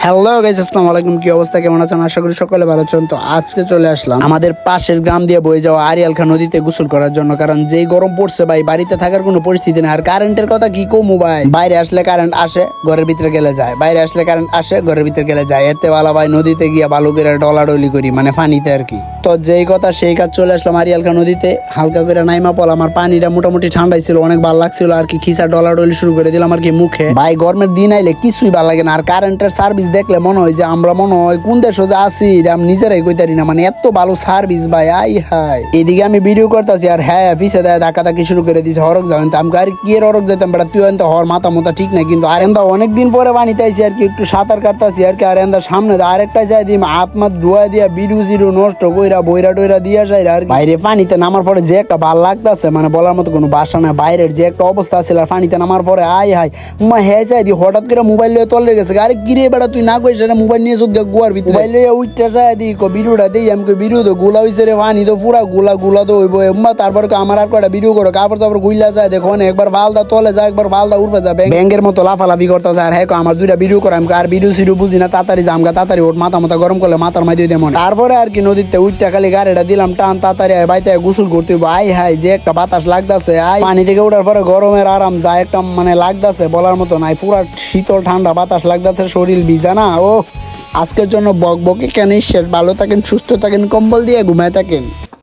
Hello guys, আসসালামু আলাইকুম। কি অবস্থা, কেমন আছেন? আশা করি সকলে ভালো আছেন। তো আজকে চলে আসলাম আমাদের পাশের গ্রাম দিয়ে বয়ে যাওয়া আরিয়াল খান নদীতে গোসল করার জন্য, কারণ যেই গরম পড়ছে ভাই, বাড়িতে থাকার কোনো পরিস্থিতি নেই। আর কারেন্টের কথা কি কমু ভাই, বাইরে আসলে কারেন্ট আসে, ঘরের ভিতরে গেলে যায়, বাইরে আসলে কারেন্ট আসে, ঘরের ভিতরে গেলে যায়। এতে ভালো ভাই নদীতে গিয়া বালু করে ডলাডলি করি, মানে পানিতে আর কি। তো যেই কথা সেই কাজ, চলে আসলাম আরিয়াল খান নদীতে। হালকা করে নাইমা পড়লাম, আমার পানিটা মোটামুটি ঠান্ডাই ছিল, অনেক ভালো লাগছিল আর কি। খিসা ডলাডলি শুরু করে দিলাম আর কি মুখে। ভাই গরমের দিন আইলে কিছুই ভালো লাগে না। আর কারেন্টের সার্ভিস দেখলে মনে হয় যে আমরা মনে হয় কোন দেশে যে আছি আমি নিজেরাই কইতারি না, মানে এত ভালো সার্ভিস ভাই। আই হাই, এদিকে আমি ভিডিও করতেছি আর হ্যাঁ পিছে দেয় ধাক্কা ধাক্কি শুরু করে দিছে। হরক যাবেন তো আমি আর কি এর হরক যেতাম বেটা, তুই তো হর মাথা মতো ঠিক নাই। কিন্তু আর এন্দা অনেকদিন পরে বানিতে আইছি আর কি, একটু সাঁতার কাটতাছি আর কি। আর এন্দা সামনে আরেকটা যাই দিই হাত মাত ধোয়া দিয়া বিরু জিরু নষ্ট কইরা বইরা টইরা দিয়া যায় আর বাইরে পানিতে নামার পরে যে একটা ভাল লাগতেছে, মানে বলার মতো কোনো বাসা না। বাইরের যে একটা অবস্থা ছিল আর পানিতে নামার পরে আই হাই মা হ্যাঁ চাই দি হঠাৎ করে মোবাইল লিয়ে তলে গেছে। আরে কিরে বেটা তুই না কইস মোবাইল নিয়ে চোখ দিয়ে গোয়ার ভিতরে মোবাইল লিয়ে উঠতে চাই দি বিরুটা দিই আমি বিরু তো গোলা হয়েছে রে, পানি তো পুরা গোলা তো হইব এম্মা। তারপরে আমার আর কয়টা ভিডিও করো, কাপড় তারপর গুইলা যায় দেখো, একবার বালদা তলে যায়, একবার বালদা উঠবে যায়, ব্যাঙ্গের মতো লাফালাফি করতে যায়। আর হ্যাঁ আমার দুইটা ভিডিও করে আমি আর ভিডিও সিডিও বুঝি না, তাড়াতাড়ি জামগা তাড়াতাড়ি ওঠ, মাথা মাথা গরম করলে মাথার মাই দিয়ে দেমন। তারপরে আর কি নদীতে উঠটা খালি গাড়িটা দিলাম টান, তাড়াতাড়ি বাইতে গোসল করতে হইব। আই হাই যে একটা বাতাস লাগতেছে, আই পানি থেকে ওঠার পরে গরমের আরাম যায় একটা, মানে লাগতেছে বলার মতো নাই। পুরা শীতল ঠান্ডা বাতাস লাগতেছে, শরীর ভিজা না। ও আজকের জন্য বক বকে কেন শেষ। ভালো থাকেন, সুস্থ থাকেন, কম্বল দিয়ে ঘুমায় থাকেন।